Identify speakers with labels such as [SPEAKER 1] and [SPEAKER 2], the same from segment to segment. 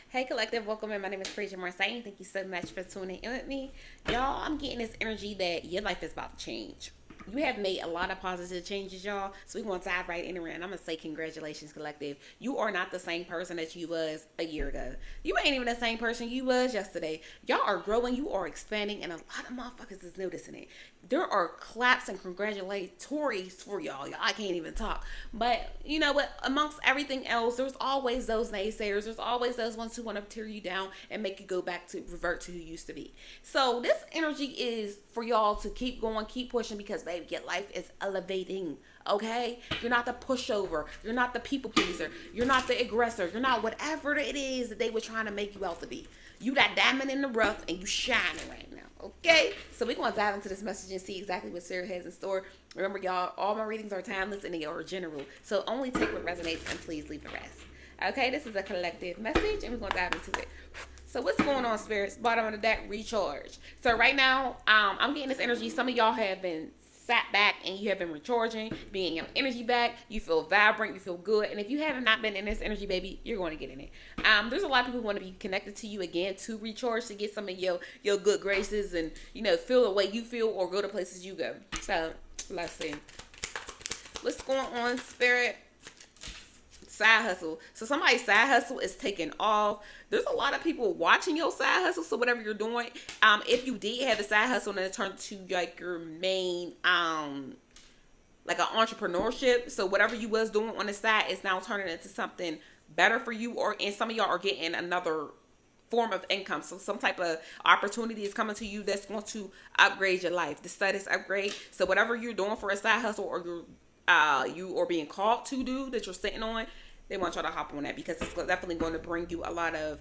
[SPEAKER 1] Hey collective, welcome in. My name is parisiahughes. Thank you so much for tuning in with me. Y'all, I'm getting this energy that your life is about to change. You have made a lot of positive changes, y'all. So we want to dive right in and I'm going to say congratulations, collective. You are not the same person that you was a year ago. You ain't even the same person you was yesterday. Y'all are growing, you are expanding, and a lot of motherfuckers is noticing it. There are claps and congratulatories for y'all. I can't even talk. But you know what? Amongst everything else, there's always those naysayers. There's always those ones who want to tear you down and make you go back to revert to who you used to be. So this energy is for y'all to keep going, keep pushing, because baby, your life is elevating. Okay? You're not the pushover. You're not the people pleaser. You're not the aggressor. You're not whatever it is that they were trying to make you out to be. You that diamond in the rough and you shining right now. Okay? So we're going to dive into this message and see exactly what Sarah has in store. Remember, y'all, all my readings are timeless and they are general. So only take what resonates and please leave the rest. Okay? This is a collective message and we're going to dive into it. So what's going on, spirits? Bottom of the deck, recharge. So right now, I'm getting this energy. Some of y'all have been sat back and you have been recharging, being your energy back. You feel vibrant, you feel good. And if you haven't not been in this energy, baby, you're going to get in it. There's a lot of people who want to be connected to you again to recharge, to get some of your good graces and, feel the way you feel or go to places you go. So let's see. What's going on, spirit? Side hustle. So somebody's side hustle is taking off. There's a lot of people watching your side hustle. So whatever you're doing, if you did have a side hustle and it turned to like your main like an entrepreneurship, so whatever you was doing on the side is now turning into something better for you, and some of y'all are getting another form of income. So some type of opportunity is coming to you that's going to upgrade your life, the status upgrade. So whatever you're doing for a side hustle, or you are being called to do, that you're sitting on, they want y'all to hop on that, because it's definitely going to bring you a lot of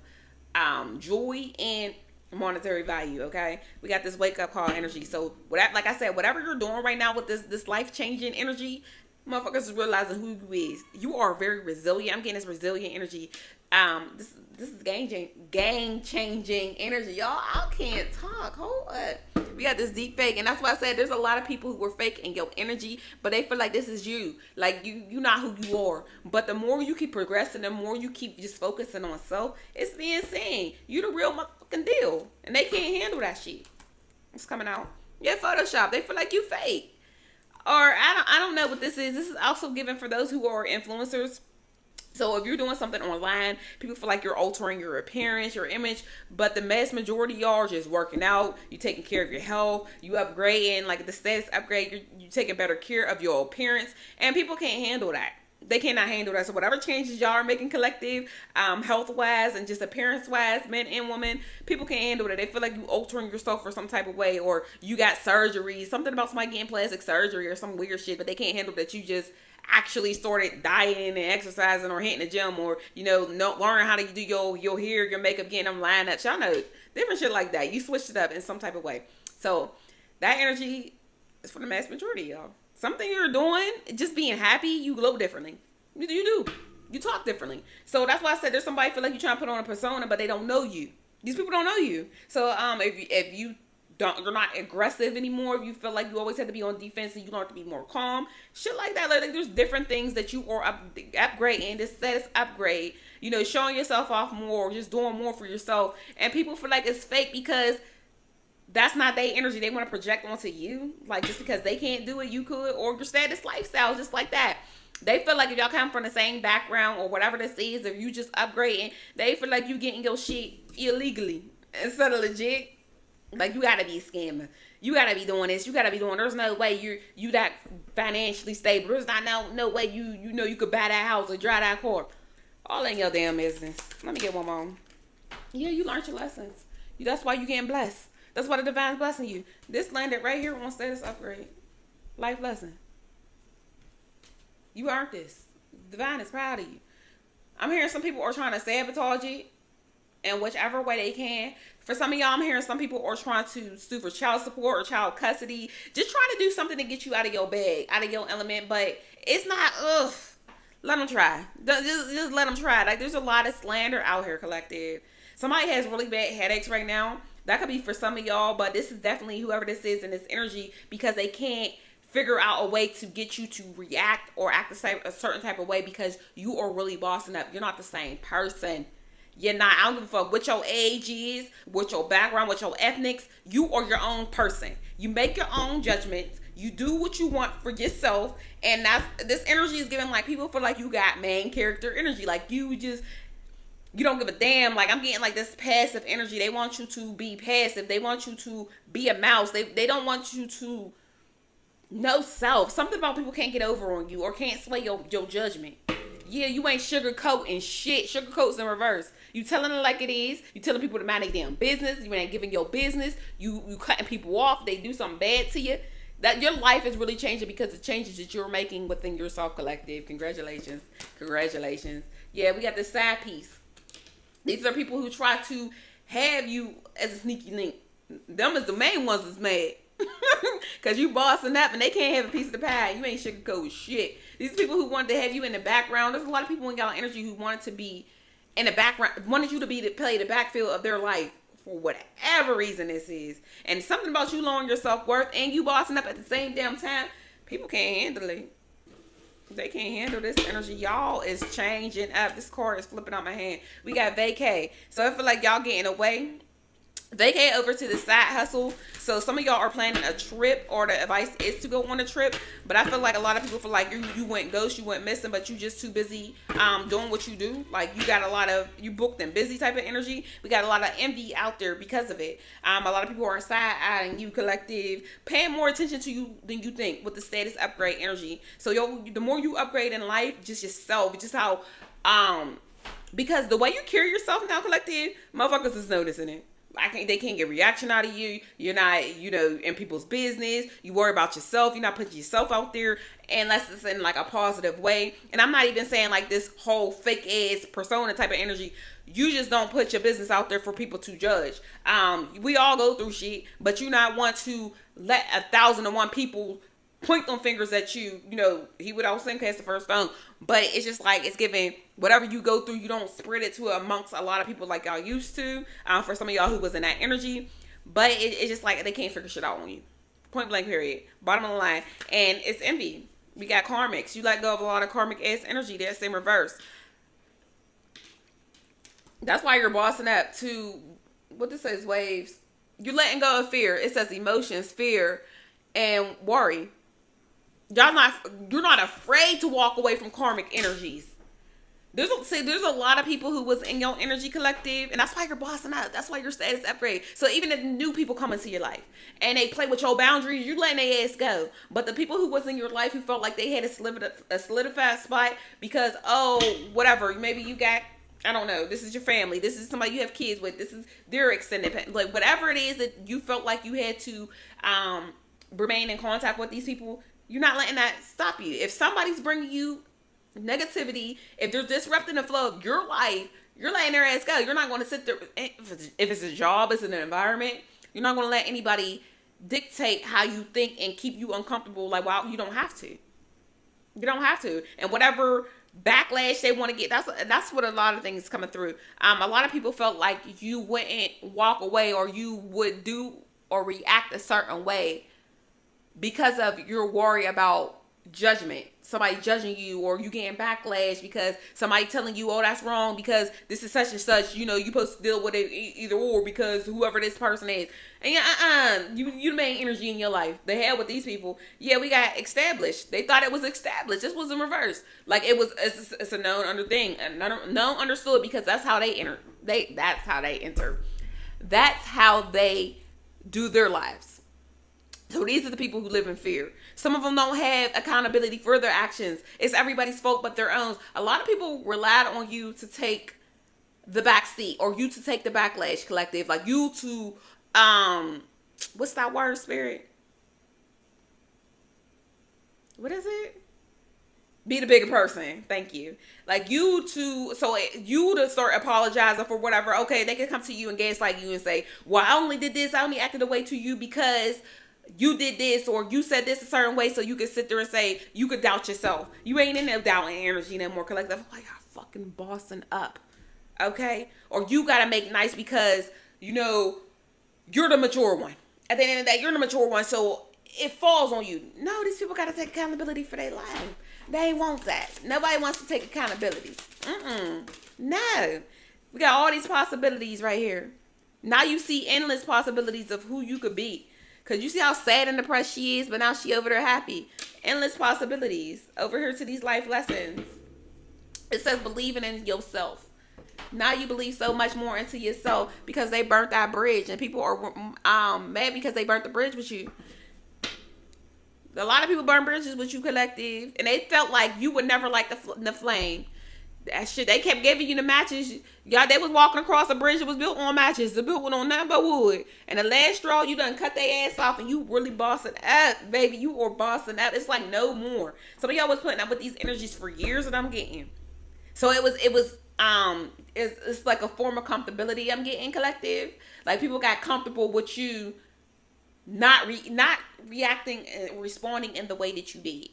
[SPEAKER 1] joy and monetary value. Okay, we got this wake up call energy. So like I said, whatever you're doing right now with this life changing energy, motherfuckers is realizing who you is. You are very resilient. I'm getting this resilient energy. This is game changing energy, y'all. I can't talk. Hold up. We got this deep fake, and that's why I said there's a lot of people who were fake in your energy, but they feel like this is you. Like you not who you are. But the more you keep progressing, the more you keep just focusing on self, it's being seen. You the real motherfucking deal, and they can't handle that shit. It's coming out. Yeah, Photoshop. They feel like you fake, or I don't know what this is. This is also given for those who are influencers. So if you're doing something online, people feel like you're altering your appearance, your image, but the mass majority of y'all are just working out, you taking care of your health, you upgrading, like the status upgrade, you taking better care of your appearance, and people can't handle that. They cannot handle that. So whatever changes y'all are making collective, health-wise and just appearance-wise, men and women, people can't handle that. They feel like you altering yourself for some type of way, or you got surgery, something about somebody getting plastic surgery or some weird shit, but they can't handle that you just actually started dieting and exercising or hitting the gym, or learning how to do your hair, your makeup, getting them lined up. Y'all know different shit like that. You switched it up in some type of way. So that energy is for the mass majority, y'all. Something you're doing, just being happy, you glow differently. You do. You talk differently. So that's why I said there's somebody feel like you're trying to put on a persona, but they don't know you. These people don't know you. So if you're not aggressive anymore, if you feel like you always have to be on defense and you learn to be more calm, shit like that. Like there's different things that you are upgrading. This status upgrade, showing yourself off more, just doing more for yourself. And people feel like it's fake because that's not their energy. They want to project onto you. Like just because they can't do it, you could. Or your status lifestyle, just like that. They feel like if y'all come from the same background or whatever this is, if you just upgrading, they feel like you getting your shit illegally instead of legit. Like you gotta be a scammer. You gotta be doing this. You gotta be doing. There's no way you that financially stable. There's not no way you could buy that house or drive that car. All in your damn business. Let me get one more. Yeah, you learned your lessons. That's why you getting blessed. That's why the divine's blessing you. This landed right here on status upgrade. Life lesson. You earned this. Divine is proud of you. I'm hearing some people are trying to sabotage it in whichever way they can. For some of y'all, I'm hearing some people are trying to sue for child support or child custody. Just trying to do something to get you out of your bag, out of your element. But it's not, let them try. Just let them try. Like, there's a lot of slander out here, collective. Somebody has really bad headaches right now. That could be for some of y'all, but this is definitely whoever this is in this energy, because they can't figure out a way to get you to react or act a certain type of way because you are really bossing up. You're not the same person. You're not. I don't give a fuck what your age is, what your background, what your ethnics. You are your own person. You make your own judgments. You do what you want for yourself, and that's this energy is giving like people feel like you got main character energy. Like you don't give a damn. Like I'm getting like this passive energy. They want you to be passive. They want you to be a mouse. They don't want you to know self. Something about people can't get over on you or can't sway your judgment. Yeah, you ain't sugarcoating shit. Sugarcoat's in reverse. You telling it like it is. You telling people to mind their damn business. You ain't giving your business. You cutting people off. They do something bad to you. That your life is really changing because of changes that you're making within yourself collective. Congratulations. Congratulations. Yeah, we got this side piece. These are people who try to have you as a sneaky link. Them is the main ones that's mad. Because you bossing up and they can't have a piece of the pie. You ain't sugarcoat shit. These people who wanted to have you in the background. There's a lot of people in y'all energy who wanted to be in the background, wanted you to be to play the backfield of their life for whatever reason this is. And something about you lowering your self-worth and you bossing up at the same damn time. People can't handle it. They can't handle this energy. Y'all is changing up. This card is flipping out my hand. We got vacay. So I feel like y'all getting away. Vacay over to the side hustle. So some of y'all are planning a trip, or the advice is to go on a trip. But I feel like a lot of people feel like you went ghost, you went missing, but you just too busy doing what you do. Like you got a lot of, you booked and busy type of energy. We got a lot of envy out there because of it. A lot of people are side-eyeing you collective, paying more attention to you than you think with the status upgrade energy. So the more you upgrade in life, just yourself, just how, because the way you carry yourself now collective, motherfuckers is noticing it. They can't get reaction out of you. You're not, in people's business. You worry about yourself. You're not putting yourself out there unless it's in like a positive way. And I'm not even saying like this whole fake ass persona type of energy. You just don't put your business out there for people to judge. We all go through shit, but you not want to let 1,001 people point them fingers at you. He would always cast the first stone. But it's just like, it's giving whatever you go through, you don't spread it to amongst a lot of people like y'all used to. For some of y'all who was in that energy. But it's just like, they can't figure shit out on you. Point blank period. Bottom of the line. And it's envy. We got karmics. You let go of a lot of karmic ass energy. That's in reverse. That's why you're bossing up to, what this says, waves. You're letting go of fear. It says emotions, fear, and worry. You're not afraid to walk away from karmic energies. There's a lot of people who was in your energy collective, and that's why you're bossing up. That's why your status upgrade. So even if new people come into your life and they play with your boundaries, you letting their ass go. But the people who was in your life who felt like they had a solidified spot because, whatever, maybe you got, I don't know, this is your family, this is somebody you have kids with, this is their extended, like whatever it is that you felt like you had to remain in contact with these people. You're not letting that stop you. If somebody's bringing you negativity, if they're disrupting the flow of your life, you're letting their ass go. You're not going to sit there. If it's a job, it's an environment, you're not going to let anybody dictate how you think and keep you uncomfortable. Like, wow, you don't have to. You don't have to. And whatever backlash they want to get, that's what a lot of things coming through. A lot of people felt like you wouldn't walk away or you would do or react a certain way because of your worry about judgment, somebody judging you, or you getting backlash because somebody telling you, that's wrong because this is such and such, you're supposed to deal with it either or because whoever this person is. And you the main energy in your life. The hell with these people. Yeah, we got established. They thought it was established. This was in reverse. Like it's a known under thing, known understood, because that's how they enter. That's how they enter. That's how they do their lives. So these are the people who live in fear. Some of them don't have accountability for their actions. It's everybody's fault but their own. A lot of people relied on you to take the back seat, or you to take the backlash collective. Like you to, what's that word, spirit? What is it? Be the bigger person. Thank you. Like you to start apologizing for whatever. Okay, they can come to you and gaslight you and say, well, I only did this. I only acted the way to you because you did this, or you said this a certain way, so you could sit there and say, you could doubt yourself. You ain't in there doubting energy no more collective. Like, y'all fucking bossing up. Okay? Or you gotta make nice because, you're the mature one. At the end of the day, you're the mature one, so it falls on you. No, these people got to take accountability for their life. They ain't want that. Nobody wants to take accountability. No. We got all these possibilities right here. Now you see endless possibilities of who you could be. Because you see how sad and depressed she is, but now she over there happy. Endless possibilities. Over here to these life lessons. It says believing in yourself. Now you believe so much more into yourself because they burnt that bridge. And people are mad because they burnt the bridge with you. A lot of people burn bridges with you, collective. And they felt like you would never like the flame. That shit, they kept giving you the matches. Y'all, they was walking across a bridge that was built on matches. The built one on nothing but wood. And the last straw, you done cut their ass off and you really bossing up, baby. You were bossing up. It's like no more. Some of y'all was putting up with these energies for years that I'm getting. So it's like a form of comfortability I'm getting, collective. Like people got comfortable with you not reacting and responding in the way that you did.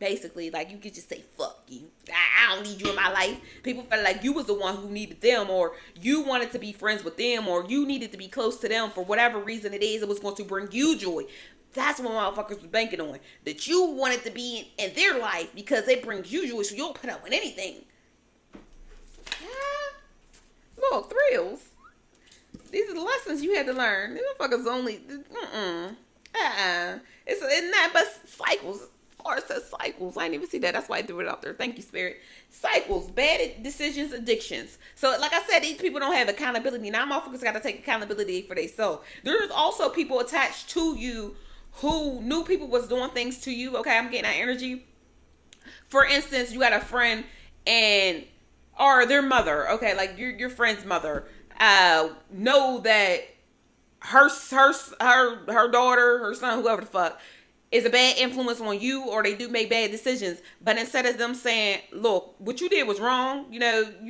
[SPEAKER 1] Basically, like you could just say fuck you. I don't need you in my life. People felt like you was the one who needed them, or you wanted to be friends with them, or you needed to be close to them for whatever reason it is. It was going to bring you joy. That's what motherfuckers was banking on. That you wanted to be in their life because it brings you joy, so you'll put up with anything. Yeah. Little thrills. These are the lessons you had to learn. These motherfuckers only It's not but cycles. Or it says cycles. I didn't even see that. That's why I threw it out there. Thank you, Spirit. Cycles, bad decisions, addictions. So, like I said, these people don't have accountability. Now, motherfuckers got to take accountability for themselves. There's also people attached to you who knew people was doing things to you. Okay, I'm getting that energy. For instance, you got a friend or their mother. Okay, like your friend's mother. Know that her daughter, her son, whoever the fuck, is a bad influence on you, or they do make bad decisions. But instead of them saying, look, what you did was wrong, you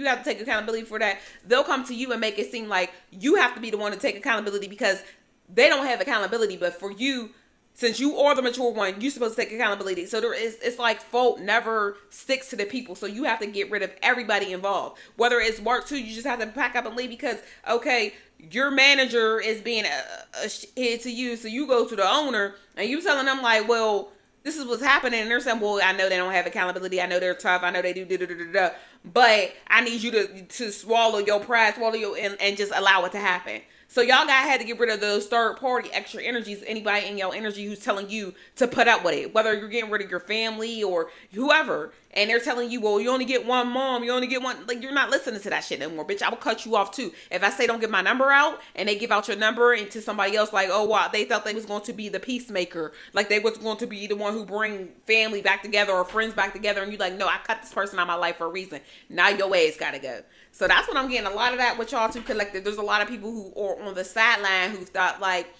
[SPEAKER 1] have to take accountability for that, they'll come to you and make it seem like you have to be the one to take accountability because they don't have accountability. But for you, since you are the mature one, you're supposed to take accountability. So it's like fault never sticks to the people. So you have to get rid of everybody involved. Whether it's work too, you just have to pack up and leave because, okay, your manager is being a shithead to you. So you go to the owner and you telling them like, well, this is what's happening. And they're saying, well, I know they don't have accountability. I know they're tough. I know they do da-da-da-da-da. But I need you to swallow your pride, and just allow it to happen. So y'all had to get rid of those third party extra energies. Anybody in your energy who's telling you to put up with it, whether you're getting rid of your family or whoever, and they're telling you, well, you only get one mom, you only get one. Like, you're not listening to that shit no more, bitch. I will cut you off too. If I say don't give my number out, and they give out your number and to somebody else, like, oh wow, they thought they was going to be the peacemaker, like they was going to be the one who bring family back together or friends back together, and you like, no, I cut this person out of my life for a reason. Now your ass gotta go. So that's what I'm getting. A lot of that with y'all too, collective. There's a lot of people who are on the sideline who thought like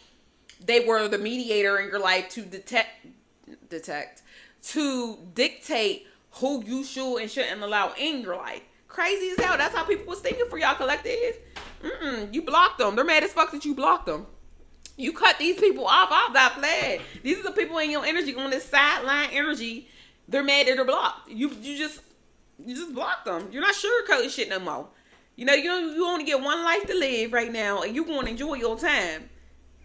[SPEAKER 1] they were the mediator in your life to to dictate who you should and shouldn't allow in your life. Crazy as hell. That's how people was thinking for y'all, collective. You blocked them. They're mad as fuck that you blocked them. You cut these people off that flag. These are the people in your energy on this sideline energy. They're mad that they're blocked. You just block them. You're not sugarcoating shit no more. You only get one life to live right now, and you want to enjoy your time.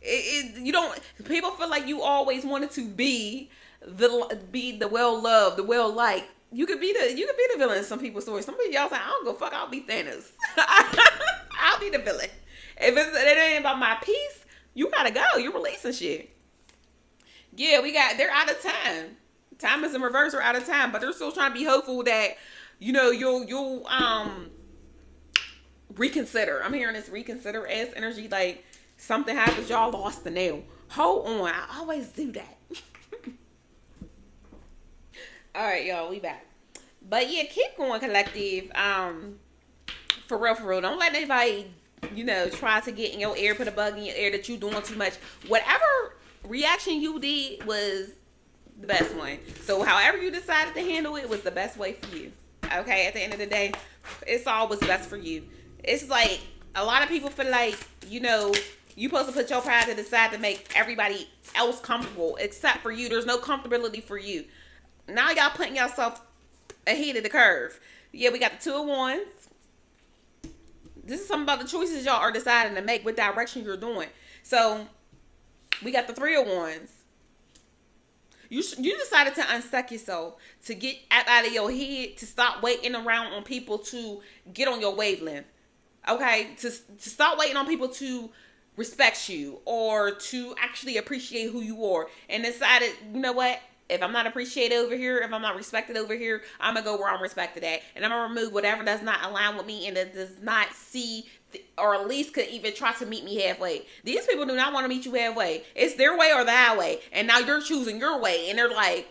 [SPEAKER 1] You don't. People feel like you always wanted to be the well loved, the well liked. You could be the villain in some people's stories. Some of y'all say, I don't go fuck. I'll be Thanos. I'll be the villain. If it ain't about my peace, you gotta go. You're releasing shit. Yeah, they're out of time. Time is in reverse. Or out of time, but they're still trying to be hopeful that you'll reconsider. I'm hearing this reconsider ass energy. Like something happens, y'all lost the nail. Hold on, I always do that. All right, y'all, we back. But yeah, keep going, collective. For real. Don't let anybody, try to get in your ear, put a bug in your ear that you doing too much. Whatever reaction you did was the best one. So however you decided to handle it was the best way for you. Okay, at the end of the day, it's all what's best for you. It's like a lot of people feel like, you supposed to put your pride to the side to make everybody else comfortable except for you. There's no comfortability for you. Now y'all putting yourself ahead of the curve. Yeah, we got the 2 of Wands. This is something about the choices y'all are deciding to make, what direction you're doing. So we got the 3 of Wands. You decided to unstuck yourself, to get out of your head, to stop waiting around on people to get on your wavelength. Okay? To stop waiting on people to respect you or to actually appreciate who you are, and decided, you know what? If I'm not appreciated over here, if I'm not respected over here, I'm going to go where I'm respected at. And I'm going to remove whatever does not align with me and that does not see or at least could even try to meet me halfway. These people do not want to meet you halfway. It's their way or the highway. And now you're choosing your way. And they're like,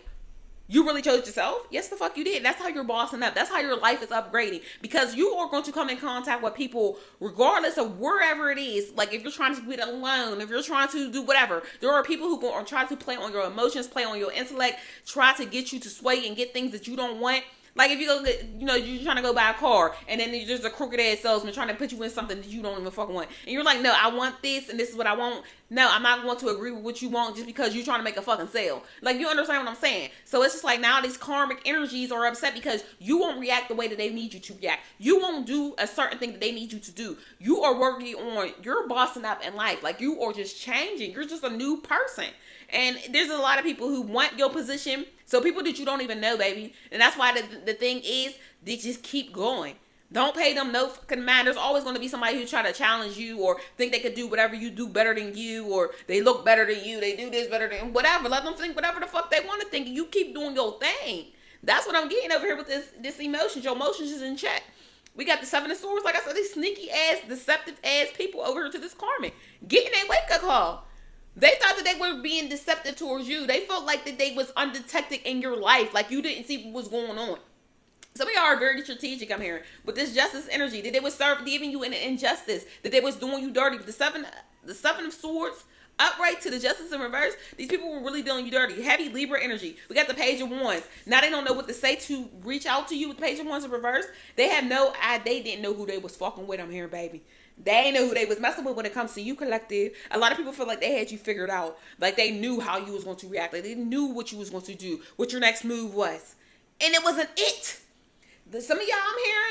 [SPEAKER 1] you really chose yourself? Yes, the fuck you did. That's how you're bossing up. That's how your life is upgrading. Because you are going to come in contact with people regardless of wherever it is. Like if you're trying to get alone, if you're trying to do whatever, there are people who are trying to play on your emotions, play on your intellect, try to get you to sway and get things that you don't want. Like if you go get, you're trying to go buy a car and then there's a crooked ass salesman trying to put you in something that you don't even fucking want. And you're like, no, I want this and this is what I want. No, I'm not going to agree with what you want just because you're trying to make a fucking sale. Like, you understand what I'm saying? So it's just like now these karmic energies are upset because you won't react the way that they need you to react. You won't do a certain thing that they need you to do. You are working on, you're bossing up in life. Like you are just changing. You're just a new person. And there's a lot of people who want your position. So people that you don't even know, baby. And that's why the thing is, they just keep going. Don't pay them no fucking mind. There's always going to be somebody who try to challenge you or think they could do whatever you do better than you, or they look better than you, they do this better than whatever. Let them think whatever the fuck they want to think. You keep doing your thing. That's what I'm getting over here with this emotions. Your emotions is in check. We got the 7 of Swords. Like I said, these sneaky ass, deceptive ass people over here to this karmic. Getting a wake up call. They thought that they were being deceptive towards you. They felt like that they was undetected in your life. Like you didn't see what was going on. Some of y'all are very strategic, I'm hearing. With this justice energy, that they was giving you an injustice. That they was doing you dirty. The seven of Swords, upright to the Justice in reverse. These people were really doing you dirty. Heavy Libra energy. We got the Page of Wands. Now they don't know what to say to reach out to you with the Page of Wands in reverse. They have no idea. They didn't know who they was fucking with, I'm hearing, baby. They ain't know who they was messing with when it comes to you, collective. A lot of people feel like they had you figured out. Like they knew how you was going to react. Like they knew what you was going to do. What your next move was. And it wasn't it. Some of y'all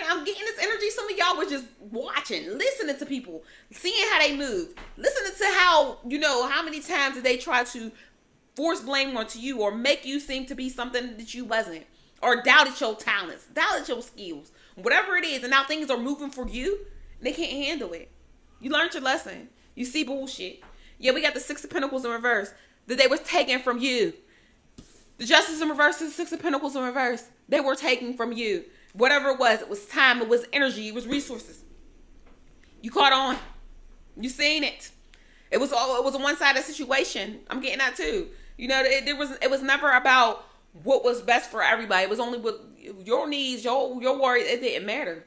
[SPEAKER 1] I'm getting this energy. Some of y'all were just watching, listening to people, seeing how they move. Listening to how, how many times did they try to force blame onto you or make you seem to be something that you wasn't. Or doubted your talents, doubted your skills. Whatever it is. And now things are moving for you. They can't handle it. You learned your lesson. You see bullshit. Yeah, we got the 6 of Pentacles in reverse. That they was taken from you. The Justice in reverse, the 6 of Pentacles in reverse. They were taken from you. Whatever it was time, it was energy, it was resources. You caught on. You seen it. It was a one-sided situation. I'm getting that too. It was never about what was best for everybody. It was only with your needs, your worries. It didn't matter.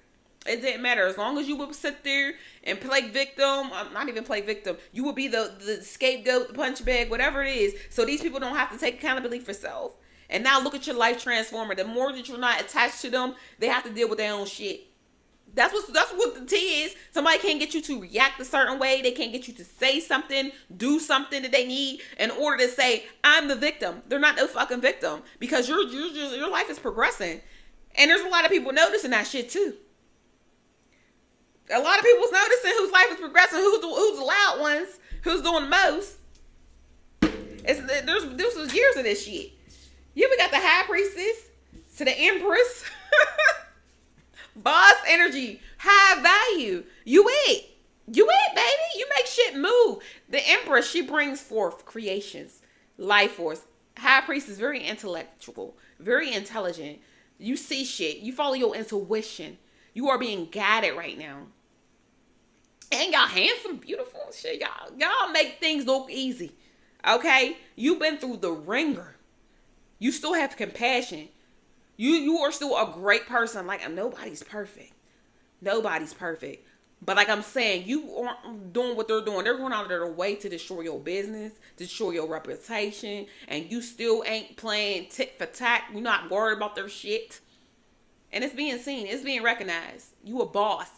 [SPEAKER 1] It didn't matter. As long as you would sit there and play victim, not even play victim, you would be the scapegoat, the punch bag, whatever it is. So these people don't have to take accountability for self. And now look at your life transformer. The more that you're not attached to them, they have to deal with their own shit. That's what the T is. Somebody can't get you to react a certain way. They can't get you to say something, do something that they need in order to say, I'm the victim. They're not no fucking victim. Because your life is progressing. And there's a lot of people noticing that shit too. A lot of people's noticing whose life is progressing, who's the loud ones, who's doing the most. There's years of this shit. Yeah, we got the High Priestess to the Empress. Boss energy, high value. You it, baby. You make shit move. The Empress, she brings forth creations, life force. High Priestess, very intellectual, very intelligent. You see shit. You follow your intuition. You are being guided right now. And y'all handsome, beautiful shit. Y'all make things look easy. Okay? You've been through the ringer. You still have compassion. You are still a great person. Like, nobody's perfect. Nobody's perfect. But like I'm saying, you aren't doing what they're doing. They're going out of their way to destroy your business, destroy your reputation. And you still ain't playing tit for tat. You're not worried about their shit. And it's being seen. It's being recognized. You a boss.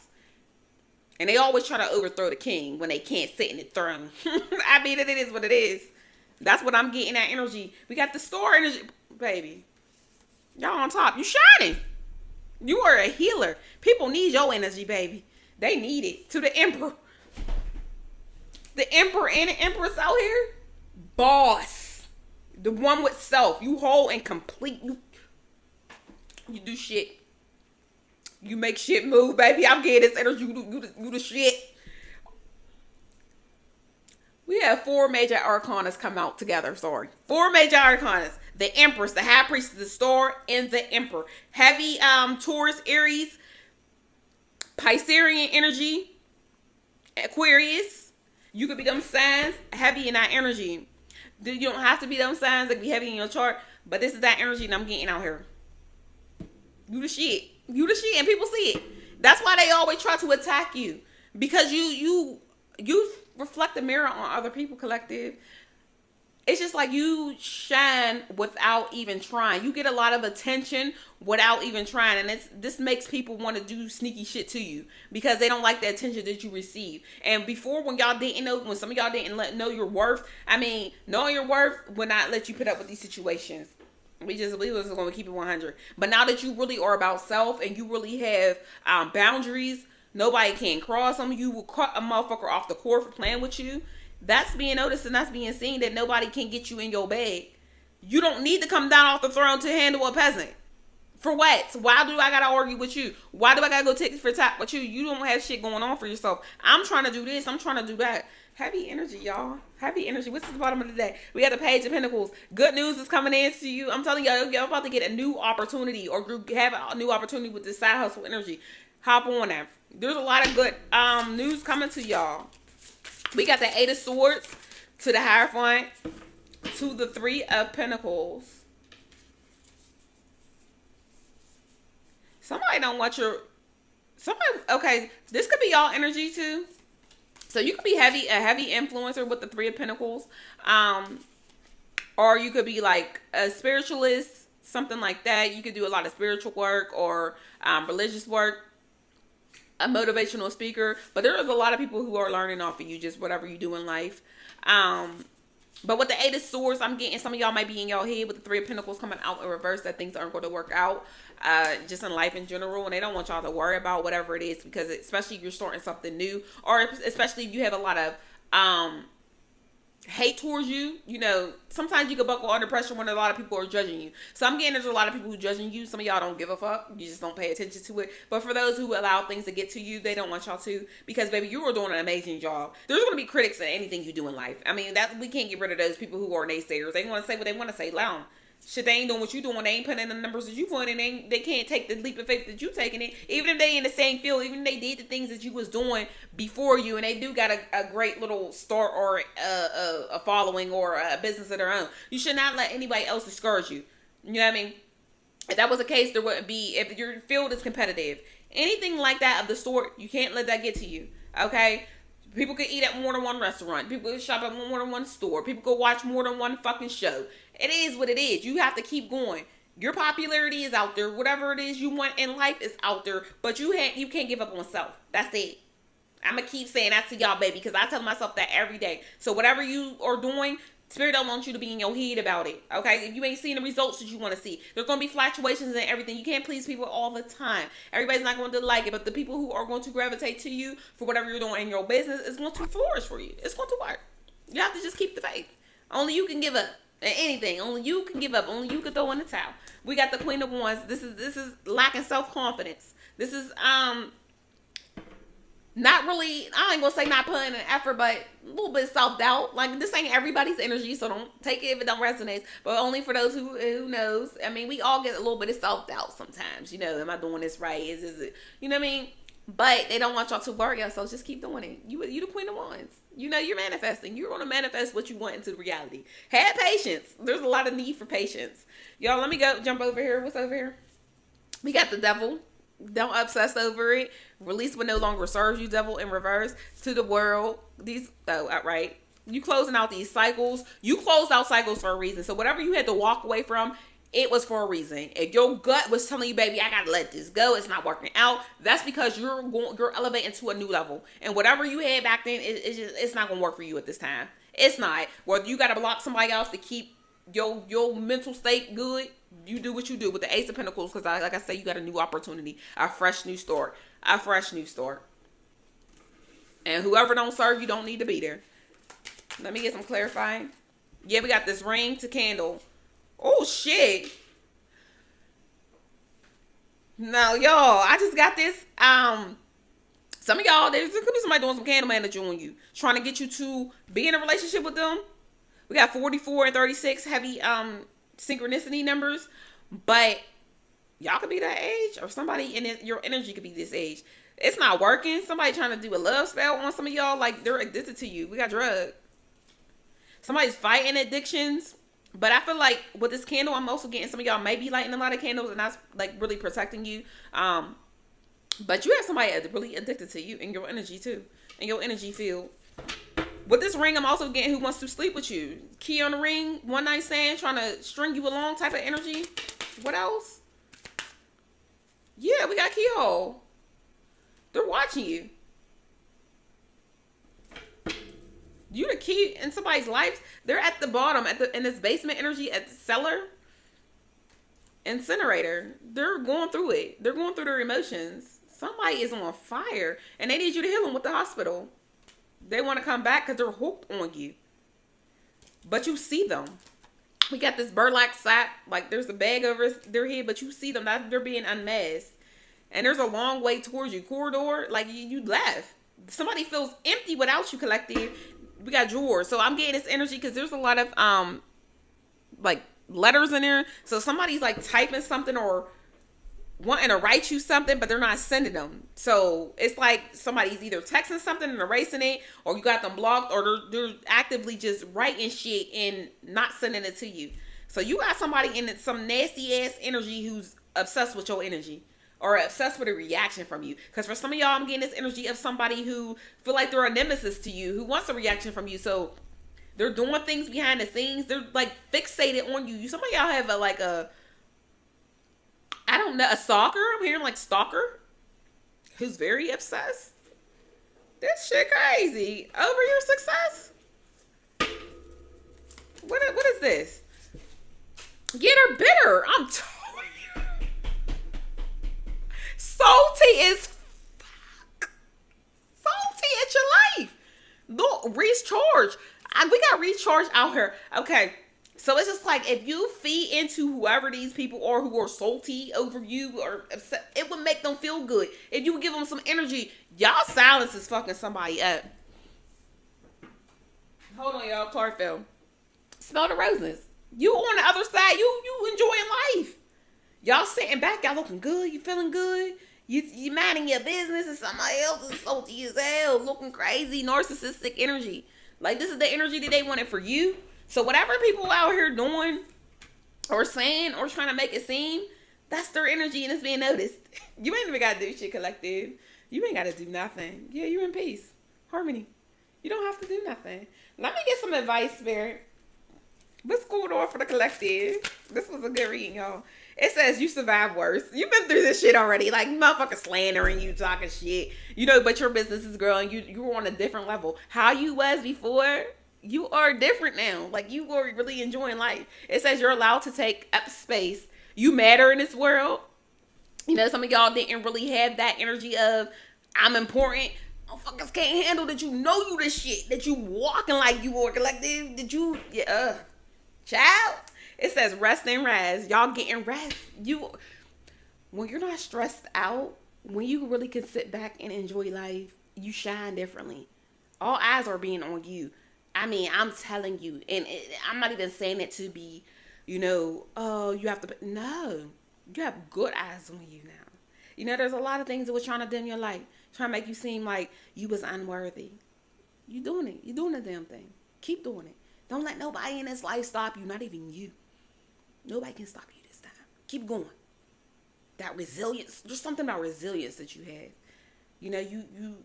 [SPEAKER 1] And they always try to overthrow the king when they can't sit in the throne. I mean, it is what it is. That's what I'm getting, that energy. We got the Star energy. Baby. Y'all on top. You shining. You are a healer. People need your energy, baby. They need it. To the Emperor. The Emperor and the Empress out here. Boss. The one with self. You whole and complete. You do shit. You make shit move, baby. I'm getting this energy. You the shit. We have 4 major arcanas come out together. Sorry. 4 major arcanas. The Empress, the High Priestess, the Star, and the Emperor. Heavy Taurus, Aries, Piscean energy, Aquarius. You could be them signs, heavy in that energy. You don't have to be them signs that be heavy in your chart, but this is that energy that I'm getting out here. You the shit. You the shit, and people see it. That's why they always try to attack you. Because you reflect the mirror on other people, collective. It's just like you shine without even trying. You get a lot of attention without even trying. And this makes people want to do sneaky shit to you because they don't like the attention that you receive. And before, when y'all didn't know, when some of y'all didn't know your worth, I mean, knowing your worth would not let you put up with these situations. We was going to keep it 100. But now that you really are about self and you really have boundaries, nobody can cross them. You will cut a motherfucker off the court for playing with you. That's being noticed and that's being seen, that nobody can get you in your bag. You don't need to come down off the throne to handle a peasant. For what? Why do I gotta argue with you? Why do I gotta go take it for top with you? You don't have shit going on for yourself. I'm trying to do this. I'm trying to do that. Heavy energy, y'all. Heavy energy. What's the bottom of the day? We got the Page of Pentacles. Good news is coming in to you. I'm telling y'all, you're about to get a new opportunity or have a new opportunity with this side hustle energy. Hop on that. There's a lot of good news coming to y'all. We got the 8 of Swords to the Hierophant to the 3 of Pentacles. Somebody don't want your... Okay, this could be y'all energy too. So you could be a heavy influencer with the 3 of Pentacles. Or you could be like a spiritualist, something like that. You could do a lot of spiritual work or religious work. A motivational speaker, but there is a lot of people who are learning off of you, just whatever you do in life. But with the 8 of Swords, I'm getting some of y'all might be in y'all head with the 3 of Pentacles coming out in reverse, that things aren't going to work out just in life in general, and they don't want y'all to worry about whatever it is, because especially if you're starting something new, or especially if you have a lot of hate towards you. You know, sometimes you can buckle under pressure when a lot of people are judging you. So I'm getting there's a lot of people who are judging you. Some of y'all don't give a fuck. You just don't pay attention to it. But for those who allow things to get to you, they don't want y'all to, because baby, you are doing an amazing job. There's going to be critics in anything you do in life. I mean, that we can't get rid of those people who are naysayers. They want to say what they want to say. Allow them. Shit, they ain't doing what you doing. They ain't putting in the numbers that you put in. They can't take the leap of faith that you taking it. Even if they in the same field, even if they did the things that you was doing before you, and they do got a great little start or a following or a business of their own, you should not let anybody else discourage you. You know what I mean? If that was the case, there wouldn't be, if your field is competitive, anything like that of the sort, you can't let that get to you. Okay? People could eat at more than one restaurant. People could shop at more than one store. People could watch more than one fucking show. It is what it is. You have to keep going. Your popularity is out there. Whatever it is you want in life is out there. But you can't give up on self. That's it. I'm going to keep saying that to y'all, baby, because I tell myself that every day. So whatever you are doing, Spirit don't want you to be in your head about it. Okay? If you ain't seeing the results that you want to see, there's going to be fluctuations in everything. You can't please people all the time. Everybody's not going to like it. But the people who are going to gravitate to you for whatever you're doing in your business is going to flourish for you. It's going to work. You have to just keep the faith. Only you can give up. Anything. Only you can give up. Only you can throw in the towel. We got the Queen of Wands. This is lacking self-confidence. This is not really, I ain't gonna say not putting an effort, but a little bit of self-doubt. Like, this ain't everybody's energy, so don't take it if it don't resonate. But only for those who knows. I mean, we all get a little bit of self-doubt sometimes. You know, am I doing this right? Is it, you know what I mean? But they don't want y'all to worry, so just keep doing it. You the Queen of Wands. You know, you're manifesting. You're going to manifest what you want into reality. Have patience. There's a lot of need for patience. Y'all, let me jump over here. What's over here? We got the Devil. Don't obsess over it. Release what no longer serves you, Devil, in reverse. To the world. Outright. You closing out these cycles. You closed out cycles for a reason. So whatever you had to walk away from, it was for a reason. If your gut was telling you, baby, I gotta let this go, it's not working out, that's because you're elevating to a new level. And whatever you had back then, it's not gonna work for you at this time. It's not. Whether you gotta block somebody else to keep your mental state good, you do what you do with the Ace of Pentacles, because like I say, you got a new opportunity, a fresh new start. And whoever don't serve you don't need to be there. Let me get some clarifying. Yeah, we got this ring to candle. Oh shit. No, y'all, I just got this. Some of y'all, there could be somebody doing some candle managing on you, trying to get you to be in a relationship with them. We got 44 and 36 heavy synchronicity numbers, but y'all could be that age, or somebody in it, your energy could be this age. It's not working. Somebody trying to do a love spell on some of y'all, like they're addicted to you. We got drugged. Somebody's fighting addictions. But I feel like with this candle, I'm also getting some of y'all may be lighting a lot of candles, and that's like really protecting you. But you have somebody really addicted to you and your energy too, and your energy field. With this ring, I'm also getting who wants to sleep with you. Key on the ring, one night stand, trying to string you along type of energy. What else? Yeah, we got keyhole. They're watching you. You the key in somebody's life. They're at the bottom, in this basement energy, at the cellar, incinerator. They're going through it. They're going through their emotions. Somebody is on fire, and they need you to heal them with the hospital. They want to come back because they're hooked on you. But you see them. We got this burlap sack, like there's a bag over their head, but you see them. They're being unmasked. And there's a long way towards you. Corridor, like you left. Somebody feels empty without you, collective. We got drawers. So I'm getting this energy because there's a lot of like letters in there. So somebody's like typing something or wanting to write you something, but they're not sending them. So it's like somebody's either texting something and erasing it, or you got them blocked, or they're actively just writing shit and not sending it to you. So you got somebody in some nasty ass energy who's obsessed with your energy, or obsessed with a reaction from you. Because for some of y'all, I'm getting this energy of somebody who feel like they're a nemesis to you, who wants a reaction from you. So they're doing things behind the scenes. They're like fixated on you. Some of y'all have I don't know, a stalker. I'm hearing like stalker, who's very obsessed. This shit crazy. Over your success? What is this? Get her bitter. I'm telling you. Salty as fuck. Salty at your life. Look, recharge. We got recharge out here. Okay. So it's just like if you feed into whoever these people are who are salty over you or upset, it would make them feel good. If you would give them some energy, y'all silence is fucking somebody up. Hold on, y'all. Chlorophyll. Smell the roses. You on the other side. You enjoying life. Y'all sitting back. Y'all looking good. You feeling good. You minding your business, and somebody else is salty as hell, looking crazy, narcissistic energy. Like this is the energy that they wanted for you. So whatever people out here doing or saying or trying to make it seem, that's their energy and it's being noticed. You ain't even got to do shit, collective. You ain't got to do nothing. Yeah, you're in peace. Harmony. You don't have to do nothing. Let me get some advice, Spirit. What's going on for the collective? This was a good reading, y'all. It says you survived worse. You've been through this shit already. Like, motherfuckers slandering you, talking shit. You know, but your business is growing. You're on a different level. How you was before, you are different now. Like, you are really enjoying life. It says you're allowed to take up space. You matter in this world. You know, some of y'all didn't really have that energy of, I'm important. Motherfuckers can't handle that you know you this shit. That you walking like you are collective. That you, yeah, child. It says rest and rise. Y'all getting rest. When you're not stressed out, when you really can sit back and enjoy life, you shine differently. All eyes are being on you. I mean, I'm telling you, and I'm not even saying it to be, you know, oh, you have to, no, you have good eyes on you now. You know, there's a lot of things that were trying to dim your light, trying to make you seem like you was unworthy. You doing it. You doing the damn thing. Keep doing it. Don't let nobody in this life stop you, not even you. Nobody can stop you this time. Keep going. That resilience, there's something about resilience that you have. You know, you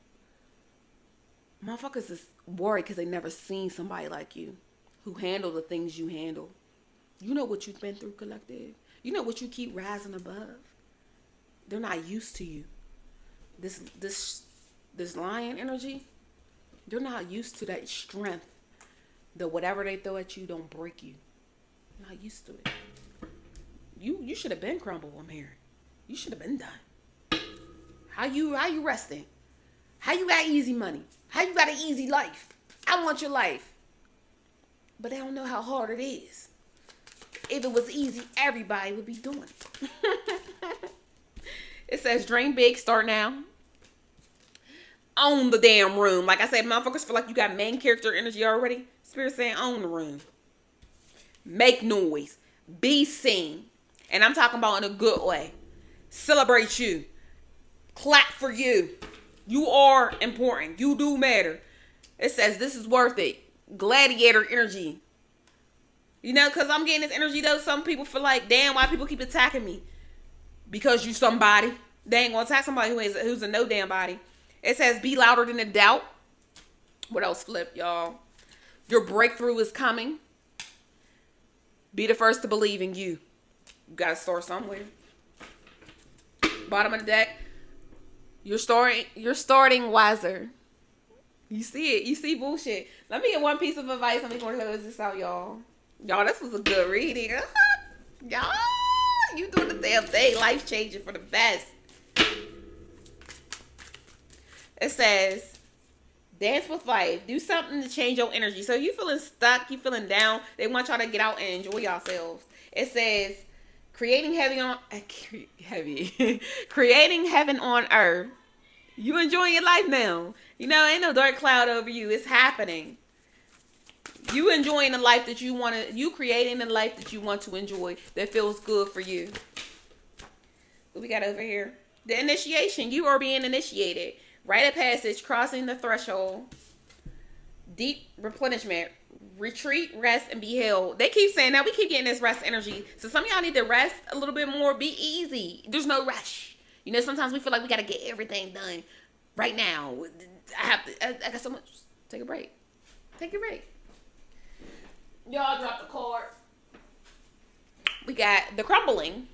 [SPEAKER 1] motherfuckers is worried because they never seen somebody like you who handle the things you handle. You know what you've been through, collective. You know what you keep rising above. They're not used to you. This lion energy, they're not used to that strength. That whatever they throw at you don't break you. They're not used to it. You should have been crumbled, I'm hearing. You should have been done. How you resting? How you got easy money? How you got an easy life? I want your life. but they don't know how hard it is. If it was easy, everybody would be doing it. It says dream big, start now. Own the damn room. Like I said, motherfuckers feel like you got main character energy already. Spirit saying own the room. Make noise. Be seen. And I'm talking about in a good way. Celebrate you. Clap for you. You are important. You do matter. It says this is worth it. Gladiator energy. You know, because I'm getting this energy though. Some people feel like, damn, why people keep attacking me? Because you somebody. They ain't gonna attack somebody who's a no damn body. It says be louder than a doubt. What else flip, y'all? Your breakthrough is coming. Be the first to believe in you. You gotta start somewhere. Bottom of the deck. You're starting wiser. You see it. You see bullshit. Let me get one piece of advice. Let me go close this out, y'all. Y'all, this was a good reading. Y'all, you doing the damn thing. Life changing for the best. It says, dance with life. Do something to change your energy. So you feeling stuck, you feeling down. They want y'all to get out and enjoy yourselves. It says, creating heaven on earth. You enjoying your life now. You know, ain't no dark cloud over you. It's happening. You enjoying the life that you want to, you creating the life that you want to enjoy that feels good for you. What we got over here? The initiation. You are being initiated. Rite of passage, crossing the threshold. Deep replenishment. Retreat, rest, and be held. They keep saying that. We keep getting this rest energy. So some of y'all need to rest a little bit more. Be easy. There's no rush. You know, sometimes we feel like we got to get everything done right now. I got so much. Take a break. Take a break. Y'all drop the card. We got the crumbling.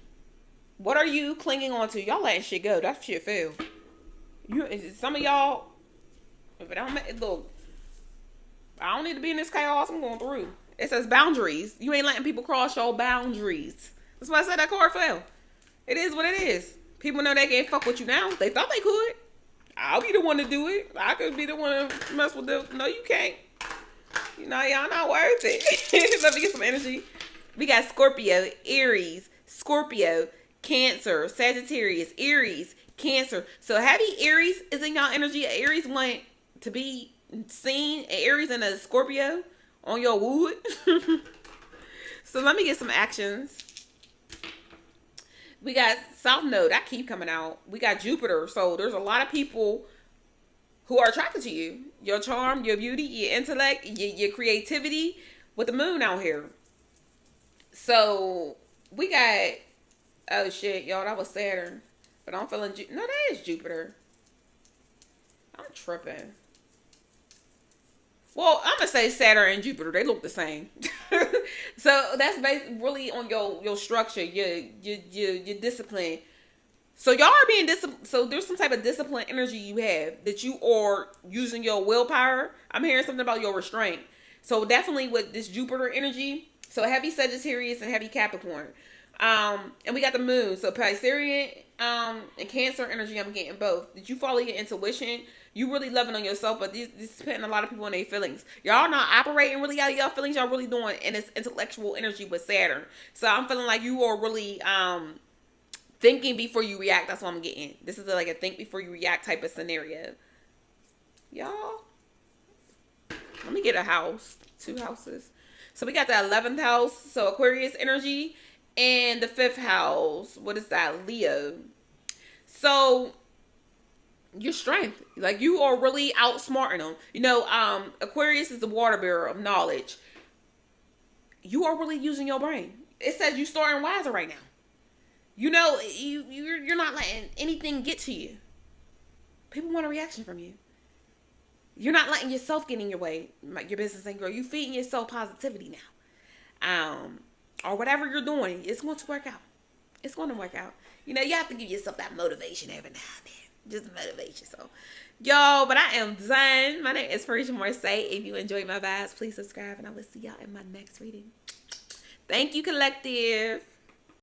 [SPEAKER 1] What are you clinging on to? Y'all letting shit go. That shit fail. Some of y'all, if it don't look, I don't need to be in this chaos I'm going through. It says boundaries. You ain't letting people cross your boundaries. That's why I said that card fell. It is what it is. People know they can't fuck with you now. They thought they could. I'll be the one to do it. I could be the one to mess with them. No, you can't. You know, y'all not worth it. Let me get some energy. We got Scorpio, Aries, Scorpio, Cancer, Sagittarius, Aries, Cancer. So heavy Aries is in y'all energy. Aries want to be seen. Aries and a Scorpio on your wood. So let me get some actions. We got South Node. That keep coming out. We got Jupiter. So there's a lot of people who are attracted to you. Your charm, your beauty, your intellect, your creativity with the moon out here. So we got, oh shit, y'all, that was Saturn. But I'm feeling, no, that is Jupiter. I'm tripping. Well, I'm going to say Saturn and Jupiter. They look the same. So that's basically really on your structure, your discipline. So y'all are being disciplined. So there's some type of discipline energy you have that you are using your willpower. I'm hearing something about your restraint. So definitely with this Jupiter energy. So heavy Sagittarius and heavy Capricorn. And we got the moon. So Piscean and Cancer energy, I'm getting both. Did you follow your intuition? You really loving on yourself, but this is putting a lot of people in their feelings. Y'all not operating really out of y'all feelings. Y'all really doing in this intellectual energy with Saturn. So I'm feeling like you are really thinking before you react. That's what I'm getting. This is like a think before you react type of scenario. Y'all, let me get a house. 2 houses. So we got the 11th house. So Aquarius energy. And the 5th house. What is that? Leo. So your strength. Like you are really outsmarting them. You know, Aquarius is the water bearer of knowledge. You are really using your brain. It says you starting wiser right now. You know, you're not letting anything get to you. People want a reaction from you. You're not letting yourself get in your way. Your business ain't grow. You feeding yourself positivity now. Or whatever you're doing, it's going to work out. It's going to work out. You know, you have to give yourself that motivation every now and then. Just motivation. So, y'all, but I am done. My name is Parisiah Marseille. If you enjoyed my vibes, please subscribe, and I will see y'all in my next reading. Thank you, collective.